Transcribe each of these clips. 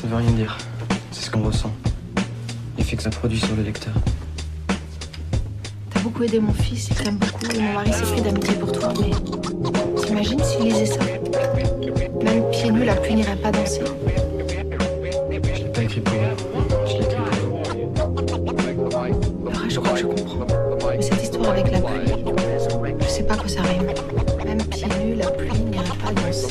Ça veut rien dire. C'est ce qu'on ressent. L'effet que ça produit sur le lecteur. T'as beaucoup aidé mon fils, il t'aime beaucoup, et mon mari s'est pris d'amitié pour toi, mais t'imagines s'il lisait ça? Même pieds nus, la pluie n'irait pas danser. Je l'ai pas écrit pour elle. Je l'ai écrit pour vous. Laura, je crois que je comprends. Mais cette histoire avec la pluie, je sais pas quoi ça rime. Même pieds nus, la pluie n'irait pas danser.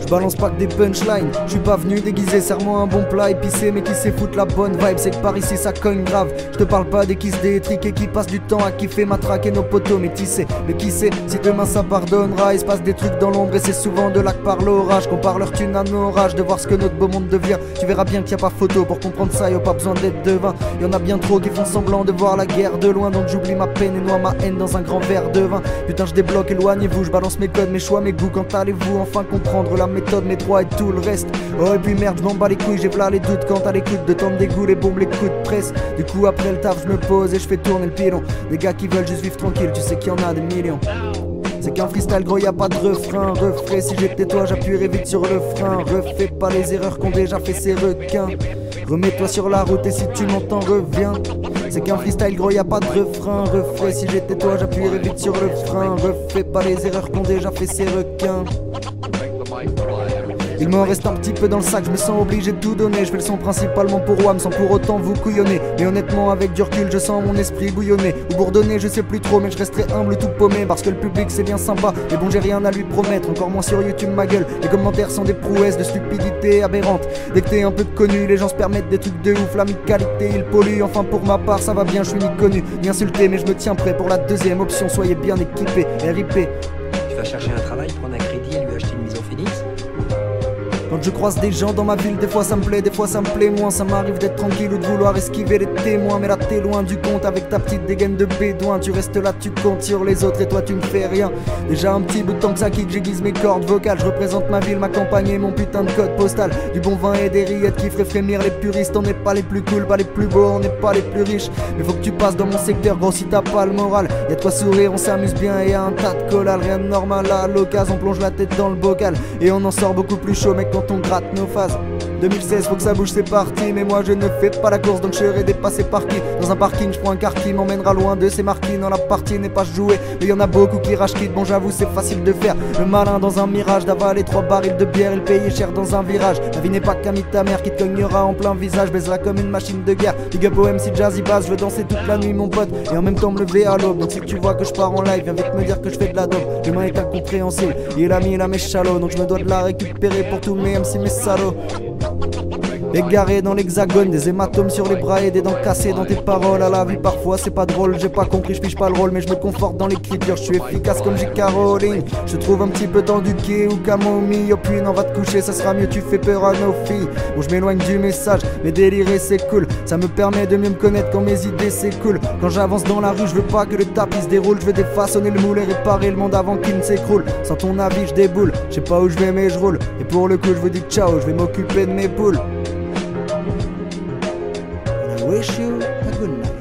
Je balance pas que des punchlines, je suis pas venu déguiser, serre-moi un bon plat épicé, mais qui sait foutre la bonne vibe, c'est que par ici ça cogne grave. Je te parle pas des qui se détriquent et qui passent du temps à kiffer, matraquer nos poteaux métissés. Mais qui sait si demain ça pardonnera, il se passe des trucs dans l'ombre et c'est souvent de là que part l'orage. Compare leur thune à nos rages, de voir ce que notre beau monde devient. Tu verras bien qu'il y a pas photo pour comprendre ça, y'a pas besoin d'être devin. Y'en a bien trop qui font semblant de voir la guerre de loin, donc j'oublie ma peine et noie ma haine dans un grand verre de vin. Putain je débloque, éloignez-vous, je balance mes codes, mes choix, mes goûts. Quand allez-vous enfin comprendre la méthode, mes droits et tout le reste? Oh et puis merde, je m'en bats les couilles, j'ai v'là les doutes quand à l'écoute de tant de dégoût, les bombes, les coups de presse. Du coup après le taf je me pose et je fais tourner le pilon. Des gars qui veulent juste vivre tranquille, tu sais qu'il y en a des millions. C'est qu'un freestyle gros, y a pas de refrain. Refrais, si j'étais toi j'appuierais vite sur le frein. Refais pas les erreurs qu'ont déjà fait ces requins. Remets-toi sur la route et si tu m'entends reviens. C'est qu'un freestyle gros, y a pas de refrain. Refrais, si j'étais toi j'appuierais vite sur le frein. Refais pas les erreurs qu'ont déjà fait ces requins. Il m'en reste un petit peu dans le sac, je me sens obligé de tout donner. Je fais le son principalement pour WAM sans pour autant vous couillonner. Mais honnêtement avec du recul je sens mon esprit bouillonner ou bourdonner, je sais plus trop, mais je resterai humble tout paumé. Parce que le public c'est bien sympa, mais bon j'ai rien à lui promettre. Encore moins sur YouTube ma gueule, les commentaires sont des prouesses de stupidité aberrante. Dès que t'es un peu connu, les gens se permettent des trucs de ouf. L'amicalité ils polluent, enfin pour ma part ça va bien. Je suis ni connu, ni insulté, mais je me tiens prêt pour la deuxième option. Soyez bien équipés, RIP. Tu vas chercher un travail, prendre un crédit et lui acheter une maison Phoenix? Quand je croise des gens dans ma ville, des fois ça me plaît, des fois ça me plaît moins. Ça m'arrive d'être tranquille ou de vouloir esquiver les témoins. Mais là t'es loin du compte avec ta petite dégaine de bédouin. Tu restes là, tu comptes sur les autres et toi tu ne fais rien. Déjà un petit bout de temps que ça kick, j'aiguise mes cordes vocales. Je représente ma ville, ma campagne et mon putain de code postal. Du bon vin et des rillettes qui feraient frémir les puristes. On n'est pas les plus cool, pas les plus beaux, on n'est pas les plus riches. Mais faut que tu passes dans mon secteur, gros si t'as pas le moral. Y'a de quoi sourire, on s'amuse bien et y'a un tas de collal. Rien de normal là, à l'occasion, on plonge la tête dans le bocal. Et on en sort beaucoup plus chaud mec quand on gratte nos phases. 2016 faut que ça bouge, c'est parti. Mais moi je ne fais pas la course donc je serai dépassé par qui? Dans un parking je prends un car qui m'emmènera loin de ces marquis. Dans la partie n'est pas jouée, mais y en a beaucoup qui rage quitte. Bon j'avoue c'est facile de faire le malin dans un mirage, d'avaler 3 barils de bière et le payer cher dans un virage. La vie n'est pas qu'ami ta mère qui te cognera en plein visage. Baise-la comme une machine de guerre. Big up au MC Jazzy Bass, je veux danser toute la nuit mon pote et en même temps me lever à l'aube. Donc si tu vois que je pars en live, viens vite me dire que je fais de la dope. L'humain est incompréhensible, il a mis la mèche chalot. Donc je me dois de la récupérer pour tous mes MC mes salauds. Égaré dans l'hexagone, des hématomes sur les bras et des dents cassées dans tes paroles. À la vie parfois c'est pas drôle, j'ai pas compris, je piche pas le rôle. Mais je me conforte dans l'écriture, je suis efficace comme J.K. Rowling. Je te trouve un petit peu tendu quai ou camomille. Oh puis non va te coucher, ça sera mieux, tu fais peur à nos filles. Bon je m'éloigne du message, mais délirer c'est cool. Ça me permet de mieux me connaître quand mes idées s'écoulent. Quand j'avance dans la rue je veux pas que le tapis se déroule. Je veux défaçonner le moule et réparer le monde avant qu'il ne s'écroule. Sans ton avis je déboule, je sais pas où je vais mais je roule. Et pour le coup je vous dis ciao, je vais m'occuper de mes poules. I wish you a good night.